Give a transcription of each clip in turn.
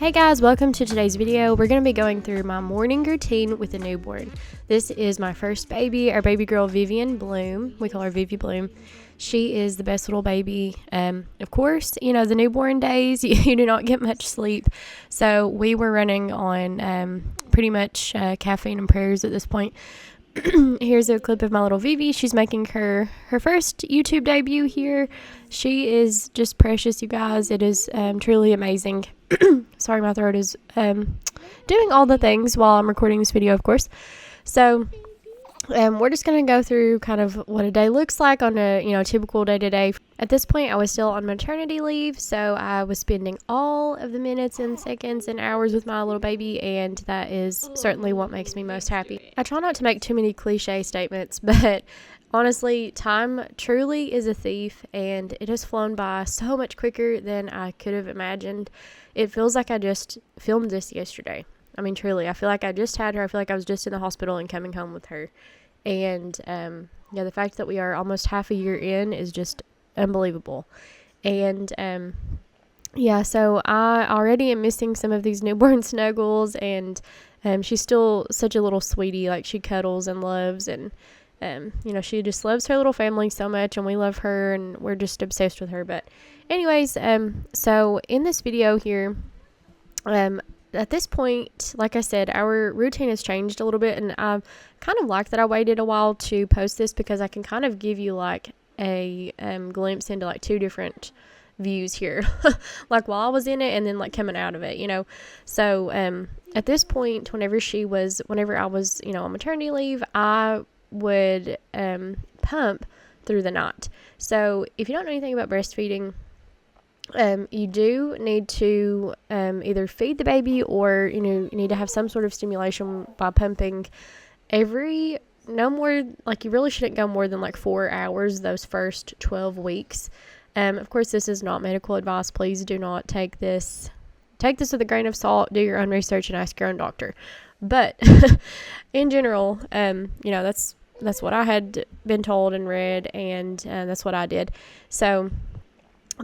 Hey guys, welcome to today's video. We're going to be going through my morning routine with a newborn. This is my first baby, our baby girl Vivian Bloom. We call her Vivi Bloom. She is the best little baby. Of course, you know, the newborn days, you do not get much sleep. So we were running on pretty much caffeine and prayers at this point. Here's a clip of my little Vivi. She's making her first YouTube debut here. She is just precious, you guys. It is truly amazing. Sorry, my throat is doing all the things while I'm recording this video, of course. So we're just going to go through kind of what a day looks like on a typical day-to-day. At this point, I was still on maternity leave, so I was spending all of the minutes and seconds and hours with my little baby, and that is certainly what makes me most happy. I try not to make too many cliche statements, but honestly, time truly is a thief, and it has flown by so much quicker than I could have imagined. It feels like I just filmed this yesterday. I mean, truly, I feel like I just had her. I feel like I was just in the hospital and coming home with her. And, the fact that we are almost half a year in is just unbelievable. And, so I already am missing some of these newborn snuggles, and she's still such a little sweetie. Like, she cuddles and loves, and she just loves her little family so much, and we love her, and we're just obsessed with her. But anyways, so in this video here, at this point, like I said, our routine has changed a little bit, and I kind of like that I waited a while to post this because I can kind of give you like a glimpse into like two different views here, like while I was in it and then like coming out of it, So at this point, whenever I was, on maternity leave, I would pump through the night. So if you don't know anything about breastfeeding, you do need to either feed the baby or you need to have some sort of stimulation by pumping you really shouldn't go more than like 4 hours those first 12 weeks. Of course, this is not medical advice. Please do not take this with a grain of salt. Do your own research and ask your own doctor. But in general, that's what I had been told and read, and that's what I did. So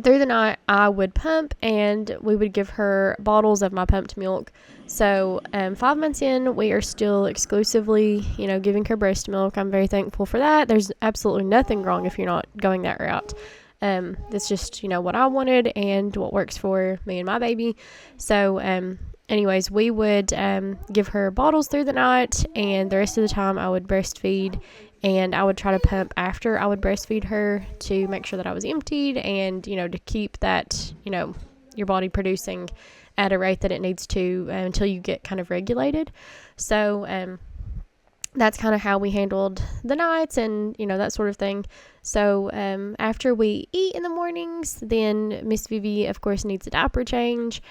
through the night, I would pump, and we would give her bottles of my pumped milk. So 5 months in, we are still exclusively, giving her breast milk. I'm very thankful for that. There's absolutely nothing wrong if you're not going that route. That's just, what I wanted and what works for me and my baby. So anyways, we would give her bottles through the night, and the rest of the time I would breastfeed. And I would try to pump after I would breastfeed her to make sure that I was emptied and, to keep that, your body producing at a rate that it needs to until you get kind of regulated. So that's kind of how we handled the nights and, that sort of thing. So after we eat in the mornings, then Miss Vivi, of course, needs a diaper change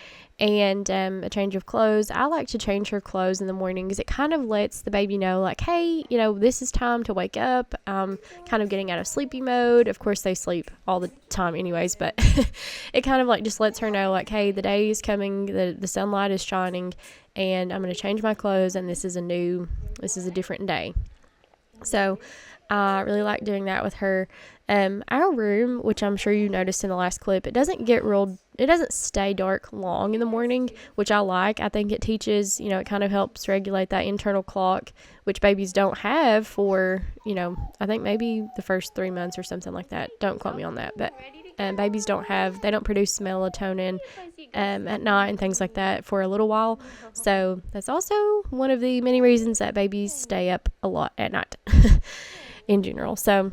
and a change of clothes. I like to change her clothes in the mornings. It kind of lets the baby know, like, hey, this is time to wake up. I'm kind of getting out of sleepy mode. Of course, they sleep all the time anyways, but it kind of like just lets her know, like, hey, the day is coming, the sunlight is shining, and I'm going to change my clothes, and this is a different day. So I really like doing that with her. Our room, which I'm sure you noticed in the last clip, it doesn't stay dark long in the morning, which I like. I think it teaches, it kind of helps regulate that internal clock, which babies don't have for, I think maybe the first 3 months or something like that. Don't quote me on that, but babies they don't produce melatonin at night and things like that for a little while. So that's also one of the many reasons that babies stay up a lot at night in general. So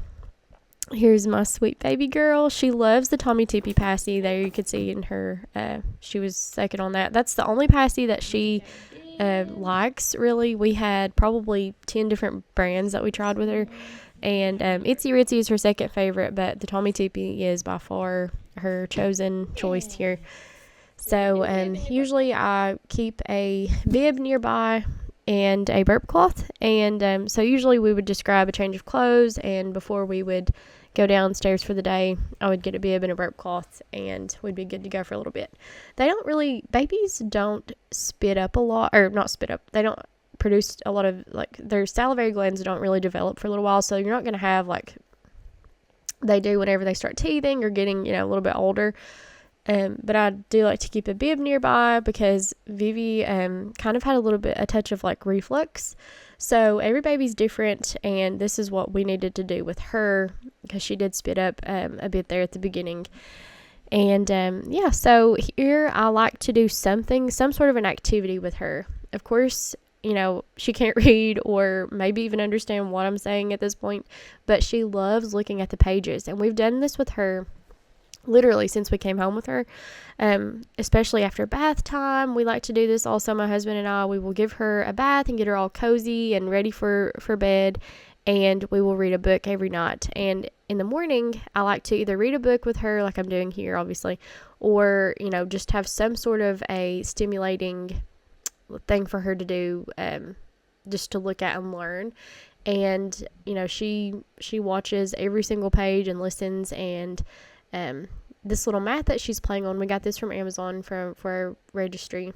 here's my sweet baby girl. She loves the Tommy Tippy passy. There you could see in her, she was second on that. That's the only passy that she likes, really. We had probably 10 different brands that we tried with her. And Itsy Ritzy is her second favorite, but the Tommy Tippy is by far her chosen choice here. So usually I keep a bib nearby and a burp cloth, and so usually we would just grab a change of clothes, and before we would go downstairs for the day, I would get a bib and a burp cloth, and we'd be good to go for a little bit. Babies don't spit up a lot, or not spit up, they don't produce a lot of, like, their salivary glands don't really develop for a little while, so you're not going to have, like, they do whenever they start teething or getting, a little bit older. But I do like to keep a bib nearby because Vivi kind of had a touch of like reflux. So every baby's different, and this is what we needed to do with her because she did spit up a bit there at the beginning. And so here I like to do some sort of an activity with her. Of course, she can't read or maybe even understand what I'm saying at this point, but she loves looking at the pages. And we've done this with her literally since we came home with her, especially after bath time. We like to do this also, my husband and I. We will give her a bath and get her all cozy and ready for bed, and we will read a book every night. And in the morning, I like to either read a book with her like I'm doing here, obviously, or just have some sort of a stimulating thing for her to do, just to look at and learn. And she watches every single page and listens. And this little mat that she's playing on, we got this from Amazon off of our registry,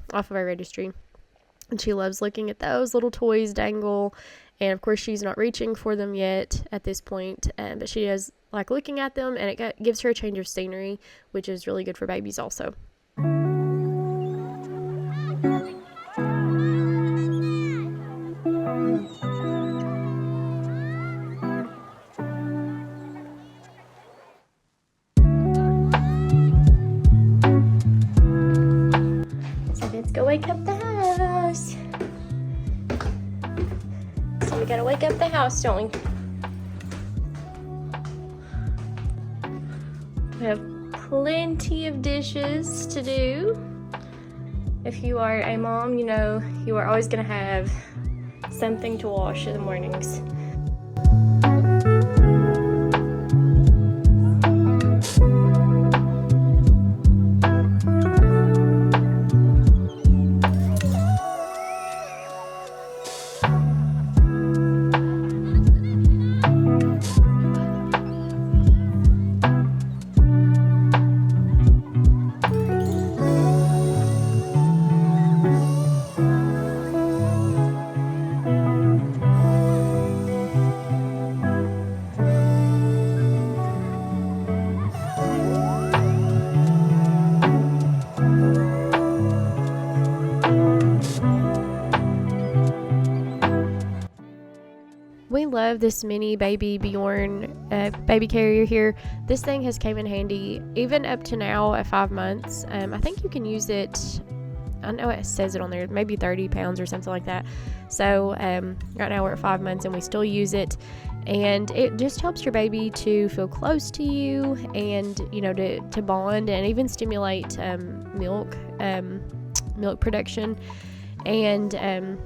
and she loves looking at those little toys dangle. And of course she's not reaching for them yet at this point, but she does like looking at them, and it gives her a change of scenery, which is really good for babies also. Let's go wake up the house. So we gotta wake up the house, don't we? We have plenty of dishes to do. If you are a mom, you are always gonna have something to wash in the mornings. We love this mini baby Bjorn baby carrier here. This thing has came in handy even up to now at 5 months. I think you can use it, I know it says it on there, maybe 30 pounds or something like that. So right now we're at 5 months and we still use it. And it just helps your baby to feel close to you and, to bond and even stimulate milk production. And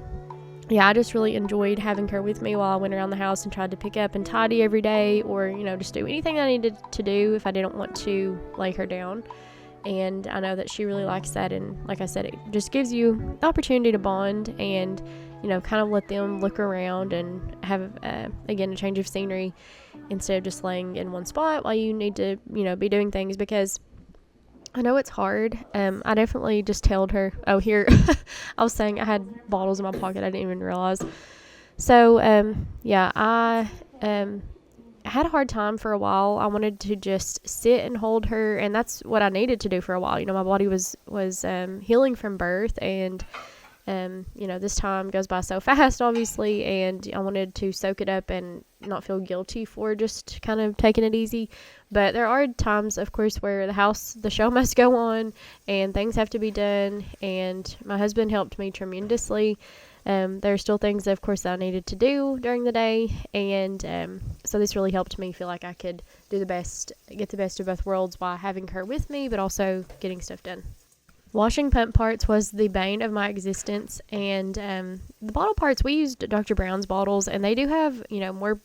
I just really enjoyed having her with me while I went around the house and tried to pick up and tidy every day, or, just do anything I needed to do if I didn't want to lay her down. And I know that she really likes that. And like I said, it just gives you the opportunity to bond and, kind of let them look around and have, again, a change of scenery instead of just laying in one spot while you need to, be doing things, because I know it's hard. I definitely just told her, here, I was saying I had bottles in my pocket. I didn't even realize. So, I had a hard time for a while. I wanted to just sit and hold her, and that's what I needed to do for a while. My body was healing from birth, and this time goes by so fast, obviously, and I wanted to soak it up and not feel guilty for just kind of taking it easy. But there are times, of course, where the show must go on and things have to be done, and my husband helped me tremendously. There are still things, of course, that I needed to do during the day, and so this really helped me feel like I could get the best of both worlds while having her with me, but also getting stuff done. Washing pump parts was the bane of my existence, and the bottle parts, we used Dr. Brown's bottles, and they do have, more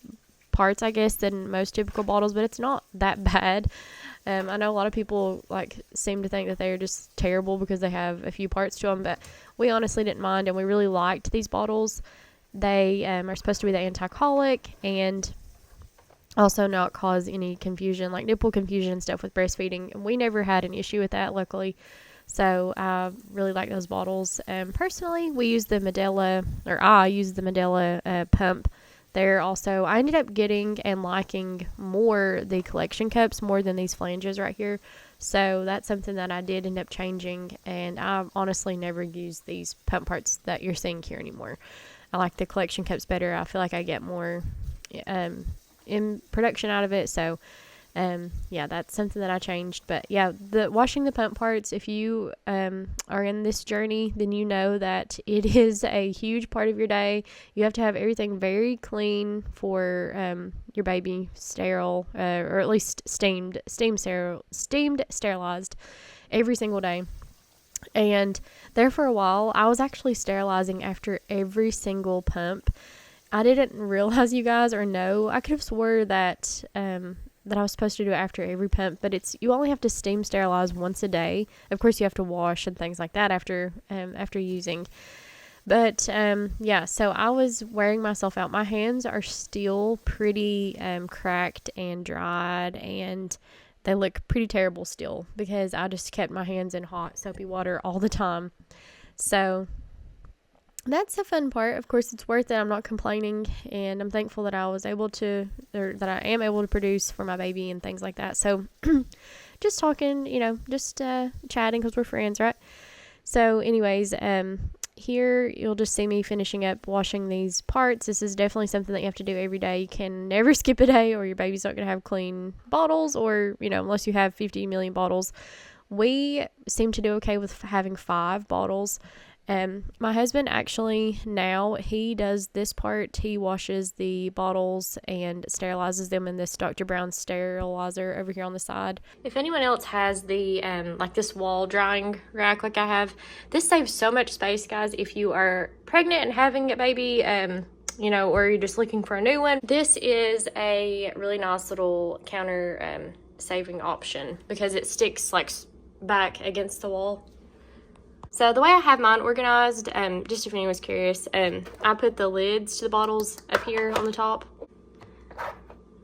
parts, I guess, than most typical bottles, but it's not that bad. I know a lot of people seem to think that they're just terrible because they have a few parts to them, but we honestly didn't mind, and we really liked these bottles. They are supposed to be the anti-colic and also not cause any confusion, like nipple confusion and stuff with breastfeeding, and we never had an issue with that, luckily. So I really like those bottles. Personally, I use the Medela pump. I ended up getting and liking more the collection cups more than these flanges right here. So that's something that I did end up changing, and I honestly never use these pump parts that you're seeing here anymore. I like the collection cups better. I feel like I get more in production out of it. So yeah, that's something that I changed. But yeah, the washing the pump parts, if you are in this journey, then you know that it is a huge part of your day. You have to have everything very clean for your baby, sterile, or at least steamed, sterilized every single day. And there for a while, I was actually sterilizing after every single pump. I didn't realize, you guys, or know. I could have swore that that I was supposed to do it after every pump, but you only have to steam sterilize once a day. Of course, you have to wash and things like that after using. But yeah, so I was wearing myself out. My hands are still pretty cracked and dried, and they look pretty terrible still because I just kept my hands in hot soapy water all the time. So that's the fun part. Of course, it's worth it. I'm not complaining, and I'm thankful that I was able to, or that I am able to produce for my baby and things like that. So just talking, just chatting because we're friends, right? So anyways, here you'll just see me finishing up washing these parts. This is definitely something that you have to do every day. You can never skip a day, or your baby's not going to have clean bottles, or, unless you have 50 million bottles. We seem to do okay with having 5 bottles. My husband actually now, he does this part. He washes the bottles and sterilizes them in this Dr. Brown sterilizer over here on the side. If anyone else has the, like this wall drying rack like I have, this saves so much space, guys. If you are pregnant and having a baby, or you're just looking for a new one, this is a really nice little counter saving option because it sticks like back against the wall. So the way I have mine organized, just if anyone's curious, I put the lids to the bottles up here on the top,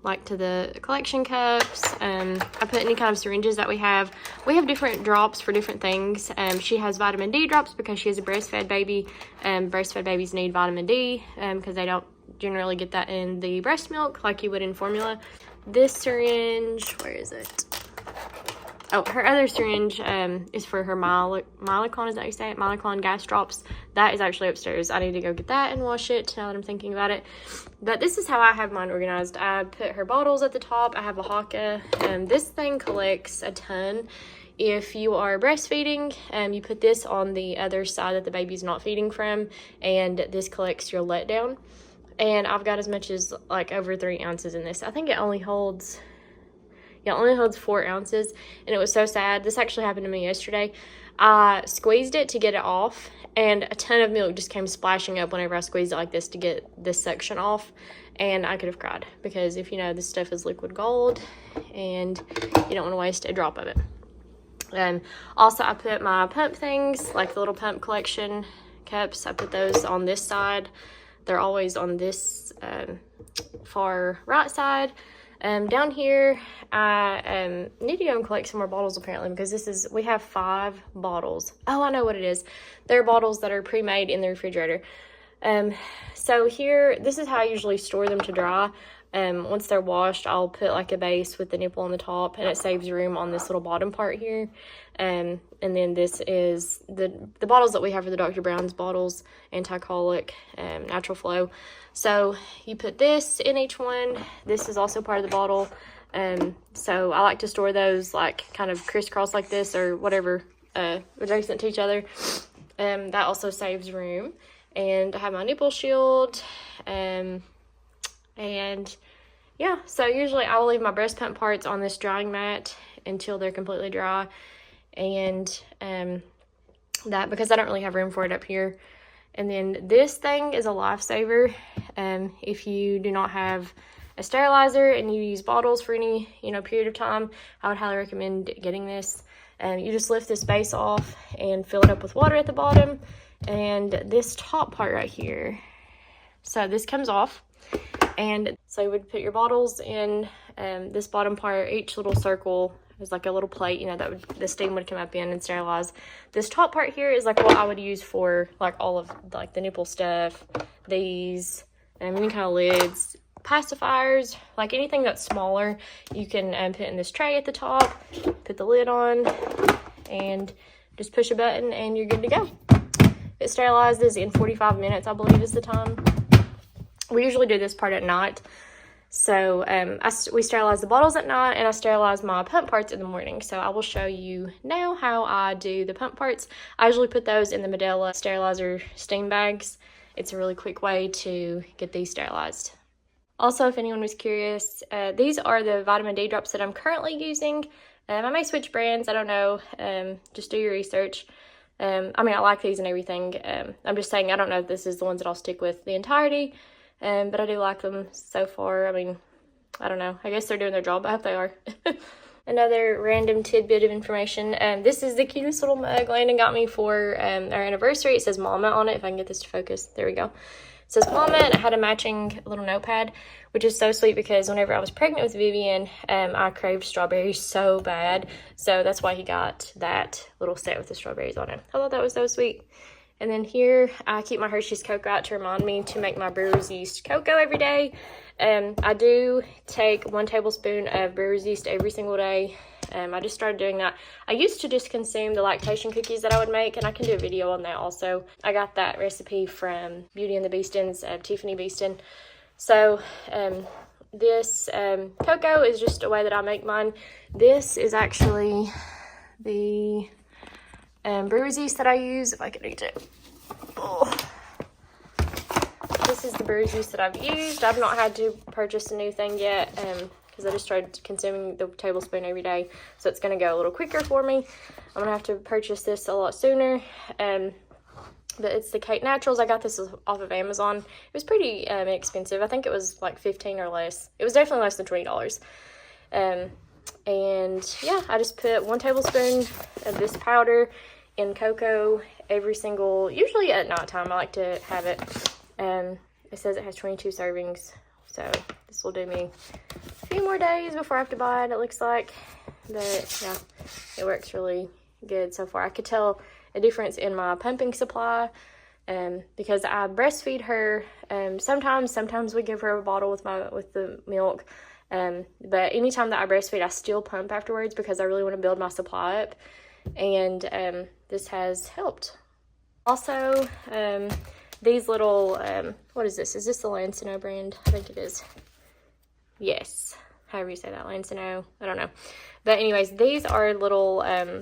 like to the collection cups. I put any kind of syringes that we have. We have different drops for different things. She has vitamin D drops because she has a breastfed baby. Breastfed babies need vitamin D because they don't generally get that in the breast milk like you would in formula. This syringe, where is it? Oh, her other syringe is for her Mylicon, is that how you say it? Mylicon gas drops. That is actually upstairs. I need to go get that and wash it now that I'm thinking about it. But this is how I have mine organized. I put her bottles at the top. I have a Haakaa. This thing collects a ton. If you are breastfeeding, you put this on the other side that the baby's not feeding from, and this collects your letdown. And I've got as much as like over 3 ounces in this. I think it only holds... Yeah, it only holds 4 ounces, and it was so sad. This actually happened to me yesterday. I squeezed it to get it off, and a ton of milk just came splashing up whenever I squeezed it like this to get this section off, and I could have cried because if you know, this stuff is liquid gold, and you don't want to waste a drop of it. Also, I put my pump things, like the little pump collection cups. I put those on this side. They're always on this far right side. Down here, I need to go and collect some more bottles apparently because we have 5 bottles. Oh, I know what it is. They're bottles that are pre-made in the refrigerator. So here, this is how I usually store them to dry. Once they're washed, I'll put like a base with the nipple on the top, and it saves room on this little bottom part here. And then this is the bottles that we have for the Dr. Brown's bottles, anti-colic, natural flow. So you put this in each one. This is also part of the bottle. So I like to store those like kind of crisscross like this or whatever, adjacent to each other. That also saves room. And I have my nipple shield. And yeah, so usually I will leave my breast pump parts on this drying mat until they're completely dry. And that, because I don't really have room for it up here. And then this thing is a lifesaver. If you do not have a sterilizer and you use bottles for any, period of time, I would highly recommend getting this. You just lift this base off and fill it up with water at the bottom. And this top part right here, so this comes off. And so you would put your bottles in this bottom part. Each little circle is like a little plate, that the steam would come up in and sterilize. This top part here is like what I would use for like all of like the nipple stuff, these, any kind of lids, pacifiers, like anything that's smaller, you can put in this tray at the top, put the lid on, and just push a button and you're good to go. It sterilizes in 45 minutes, I believe is the time. We usually do this part at night. So we sterilize the bottles at night, and I sterilize my pump parts in the morning. So I will show you now how I do the pump parts. I usually put those in the Medela sterilizer steam bags. It's a really quick way to get these sterilized. Also, if anyone was curious, these are the vitamin D drops that I'm currently using. I may switch brands, I don't know. Just do your research. I mean, I like these and everything. I'm just saying I don't know if this is the ones that I'll stick with the entirety. But I do like them so far. I mean, I don't know. I guess they're doing their job. I hope they are. Another random tidbit of information. This is the cutest little mug Landon got me for our anniversary. It says Mama on it. If I can get this to focus. There we go. It says Mama, and it had a matching little notepad, which is so sweet because whenever I was pregnant with Vivian, I craved strawberries so bad. So that's why he got that little set with the strawberries on it. I thought that was so sweet. And then here, I keep my Hershey's cocoa out to remind me to make my Brewer's yeast cocoa every day. I do take 1 tablespoon of Brewer's yeast every single day. I just started doing that. I used to just consume the lactation cookies that I would make, and I can do a video on that also. I got that recipe from Beauty and the Beastons, Tiffany Beaston. So this cocoa is just a way that I make mine. This is actually the Brewer's yeast that I use, if I can reach it. Oh. This is the Brewer's yeast that I've used. I've not had to purchase a new thing yet because I just started consuming the tablespoon every day, so it's going to go a little quicker for me. I'm going to have to purchase this a lot sooner, but it's the Kate Naturals. I got this off of Amazon. It was pretty expensive. I think it was like $15 or less. It was definitely less than $20. And yeah, I just put 1 tablespoon of this powder in cocoa usually at nighttime. I like to have it. It says it has 22 servings, so this will do me a few more days before I have to buy it, it looks like. But yeah, it works really good so far. I could tell a difference in my pumping supply because I breastfeed her. Sometimes we give her a bottle with the milk. But anytime that I breastfeed, I still pump afterwards because I really want to build my supply up. And this has helped. Also, these little, what is this? Is this the Lancino brand? I think it is. Yes. However you say that, Lancino. I don't know. But anyways, these are little,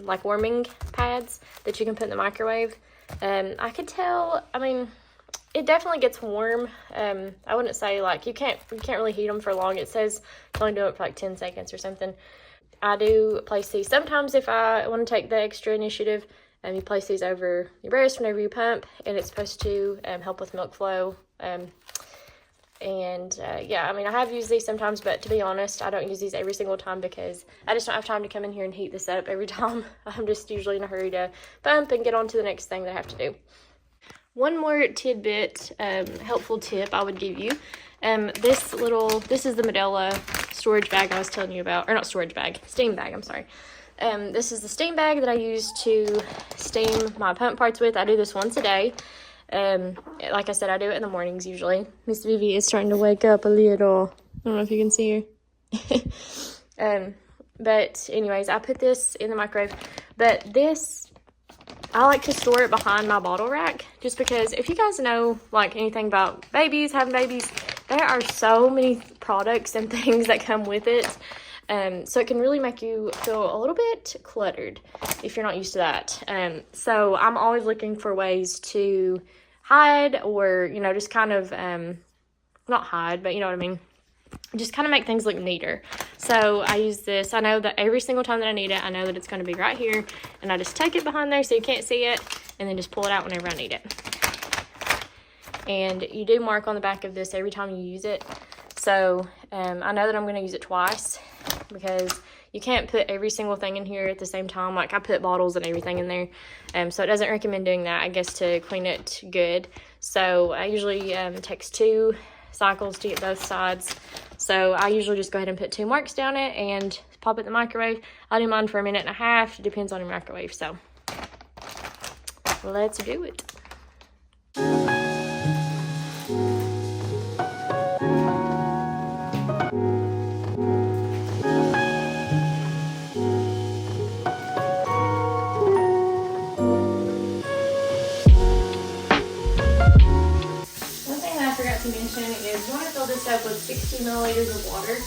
like warming pads that you can put in the microwave. I could tell, I mean, it definitely gets warm. I wouldn't say like, you can't really heat them for long. It says to only do it for like 10 seconds or something. I do place these sometimes if I want to take the extra initiative. You place these over your breast whenever you pump, and it's supposed to help with milk flow. Yeah, I mean, I have used these sometimes, but to be honest, I don't use these every single time because I just don't have time to come in here and heat this up every time. I'm just usually in a hurry to pump and get on to the next thing that I have to do. One more tidbit, helpful tip I would give you. This is the Medela storage bag I was telling you about, or not storage bag, steam bag, I'm sorry. This is the steam bag that I use to steam my pump parts with. I do this once a day. Like I said, I do it in the mornings usually. Miss Vivi is starting to wake up a little. I don't know if you can see her. But anyways, I put this in the microwave. But this, I like to store it behind my bottle rack just because if you guys know like anything about babies, having babies, there are so many products and things that come with it. So it can really make you feel a little bit cluttered if you're not used to that. So I'm always looking for ways to hide or, you know, just kind of, not hide, but you know what I mean? Just kind of make things look neater. So I use this. I know that every single time that I need it, I know that it's going to be right here. And I just tuck it behind there so you can't see it. And then just pull it out whenever I need it. And you do mark on the back of this every time you use it. So I know that I'm going to use it twice because you can't put every single thing in here at the same time. Like I put bottles and everything in there. So it doesn't recommend doing that, I guess, to clean it good. So I usually takes 2 cycles to get both sides. So I usually just go ahead and put 2 marks down it and pop it in the microwave. I'll do mine for 1.5 minutes. It depends on your microwave. So let's do it. this up with 60 milliliters of water,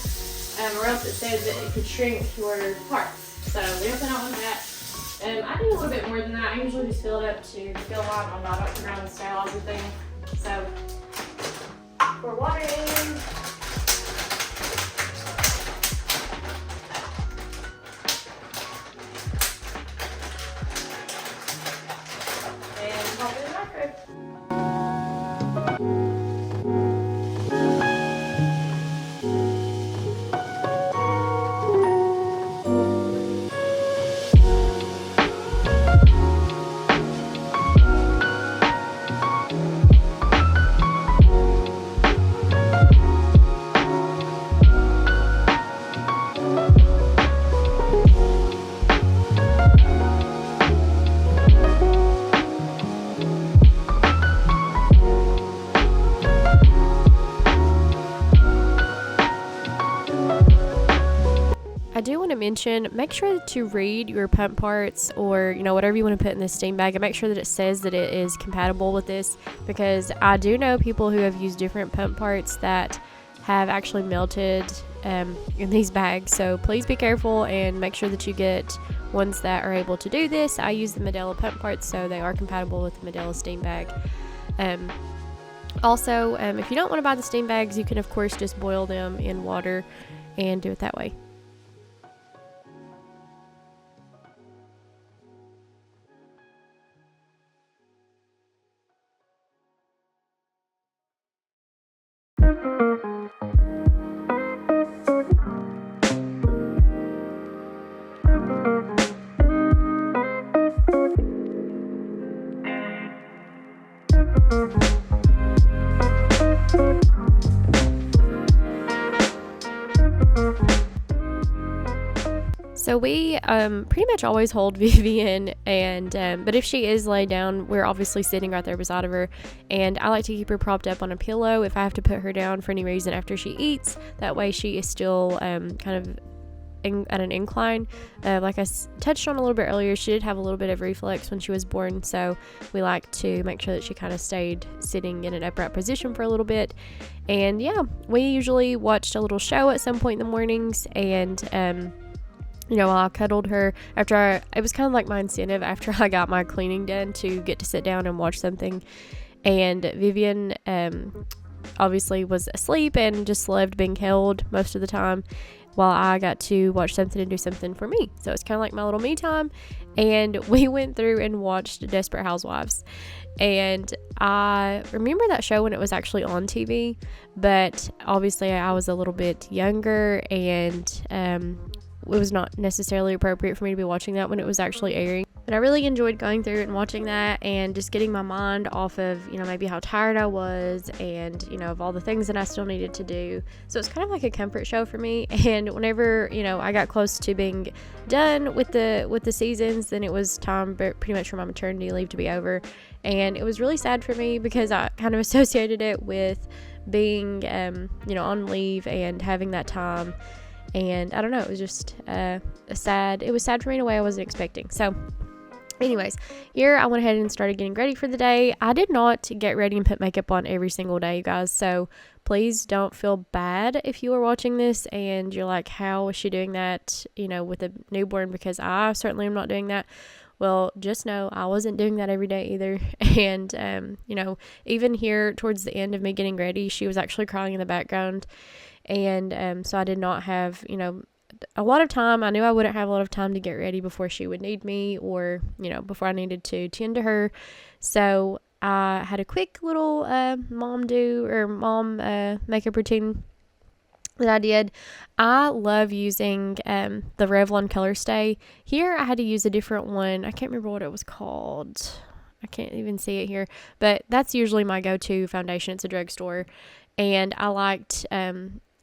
or else it says that it could shrink your parts. So we don't put out with that. I do a little bit more than that. I usually just fill it up to fill out on my Dr. Brown's sterilizer thing. So pour water in. And pop it in the microwave. I do want to mention, make sure to read your pump parts, or whatever you want to put in this steam bag, and make sure that it says that it is compatible with this, because I do know people who have used different pump parts that have actually melted in these bags. So please be careful and make sure that you get ones that are able to do this. I use the Medela pump parts, so they are compatible with the Medela steam bag. Also, if you don't want to buy the steam bags, you can of course just boil them in water and do it that way. So we pretty much always hold Vivian, and but if she is laid down, we're obviously sitting right there beside of her, and I like to keep her propped up on a pillow if I have to put her down for any reason after she eats. That way she is still kind of at an incline. Like I touched on a little bit earlier, she did have a little bit of reflux when she was born, so we like to make sure that she kind of stayed sitting in an upright position for a little bit. And yeah, we usually watched a little show at some point in the mornings, and while I cuddled her it was kind of like my incentive after I got my cleaning done to get to sit down and watch something. And Vivian obviously was asleep and just loved being held most of the time, while I got to watch something and do something for me. So it's kind of like my little me time. And we went through and watched Desperate Housewives. And I remember that show when it was actually on TV, but obviously I was a little bit younger, and it was not necessarily appropriate for me to be watching that when it was actually airing. But I really enjoyed going through it and watching that, and just getting my mind off of, maybe how tired I was, and, of all the things that I still needed to do. So it's kind of like a comfort show for me. And whenever, I got close to being done with the seasons, then it was time pretty much for my maternity leave to be over. And it was really sad for me because I kind of associated it with being, on leave and having that time. And I don't know, it was just it was sad for me in a way I wasn't expecting. So anyways, here I went ahead and started getting ready for the day. I did not get ready and put makeup on every single day, you guys. So please don't feel bad if you are watching this and you're like, how is she doing that, with a newborn? Because I certainly am not doing that. Well, just know I wasn't doing that every day either. And, even here towards the end of me getting ready, she was actually crying in the background. And so I did not have, a lot of time. I knew I wouldn't have a lot of time to get ready before she would need me, or, before I needed to tend to her. So I had a quick little mom makeup routine that I did. I love using the Revlon Color Stay. Here I had to use a different one. I can't remember what it was called. I can't even see it here. But that's usually my go-to foundation. It's a drugstore. And I liked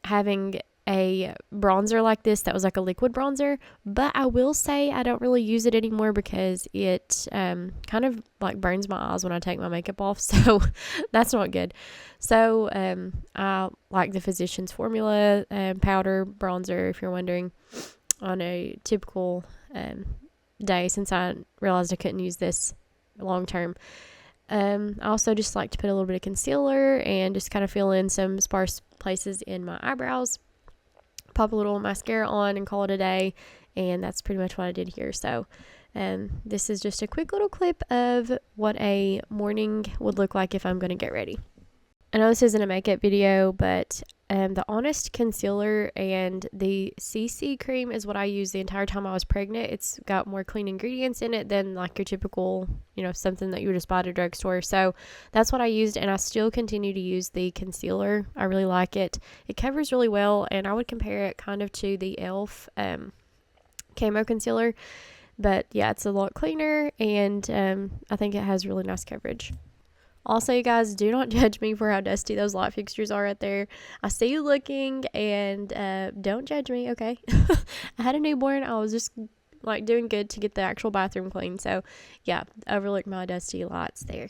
having a bronzer like this that was like a liquid bronzer, but I will say I don't really use it anymore because it kind of like burns my eyes when I take my makeup off, so that's not good. So I like the Physicians Formula powder bronzer, if you're wondering, on a typical day, since I realized I couldn't use this long term. I also just like to put a little bit of concealer and just kind of fill in some sparse places in my eyebrows. Pop a little mascara on and call it a day, and that's pretty much what I did here. So this is just a quick little clip of what a morning would look like if I'm going to get ready. I know this isn't a makeup video, but the Honest Concealer and the CC cream is what I used the entire time I was pregnant. It's got more clean ingredients in it than like your typical, something that you would just buy at a drugstore. So that's what I used, and I still continue to use the concealer. I really like it. It covers really well, and I would compare it kind of to the e.l.f. Camo Concealer. But yeah, it's a lot cleaner, and I think it has really nice coverage. Also, you guys, do not judge me for how dusty those light fixtures are right there. I see you looking, and don't judge me, okay? I had a newborn. I was just like doing good to get the actual bathroom clean. So yeah, overlook my dusty lights there.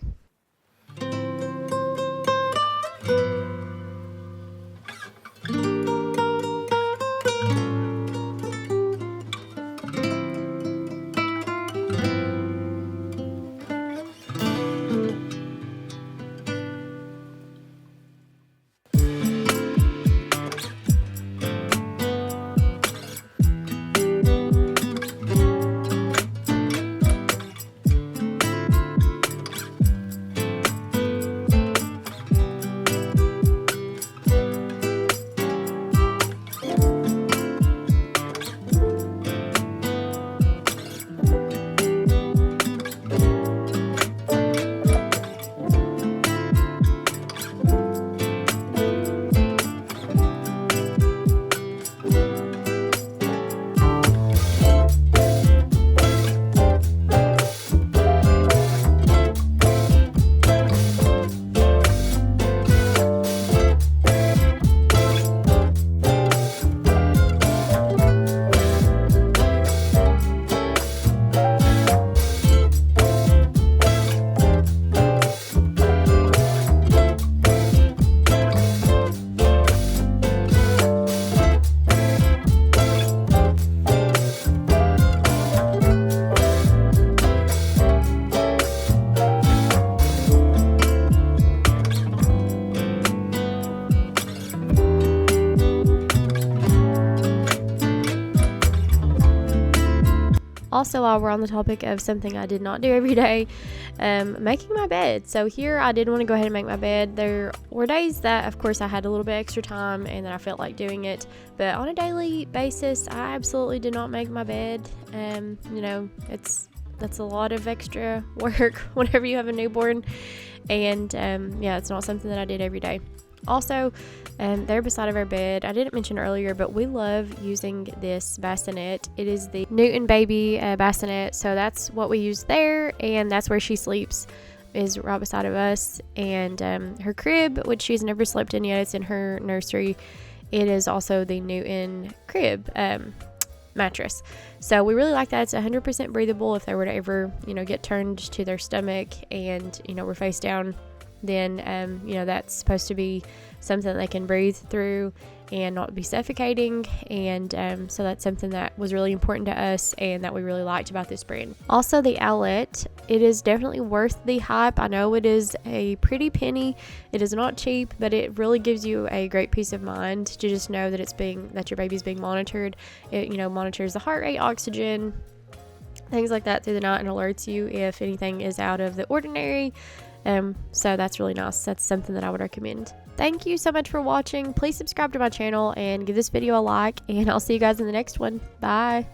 Also, while we're on the topic of something I did not do every day, making my bed. So here I did want to go ahead and make my bed. There were days that, of course, I had a little bit extra time and that I felt like doing it. But on a daily basis, I absolutely did not make my bed. That's a lot of extra work whenever you have a newborn. And it's not something that I did every day. Also, there beside of our bed, I didn't mention earlier, but we love using this bassinet. It is the Newton Baby bassinet, so that's what we use there, and that's where she sleeps, is right beside of us. And her crib, which she's never slept in yet, it's in her nursery. It is also the Newton crib mattress. So we really like that. It's 100% breathable. If they were to ever, get turned to their stomach and, we're face down, then, that's supposed to be something they can breathe through and not be suffocating. And so that's something that was really important to us and that we really liked about this brand. Also, the Owlet, it is definitely worth the hype. I know it is a pretty penny. It is not cheap, but it really gives you a great peace of mind to just know that that your baby's being monitored. It, monitors the heart rate, oxygen, things like that through the night, and alerts you if anything is out of the ordinary. So that's really nice. That's something that I would recommend. Thank you so much for watching. Please subscribe to my channel and give this video a like, and I'll see you guys in the next one. Bye.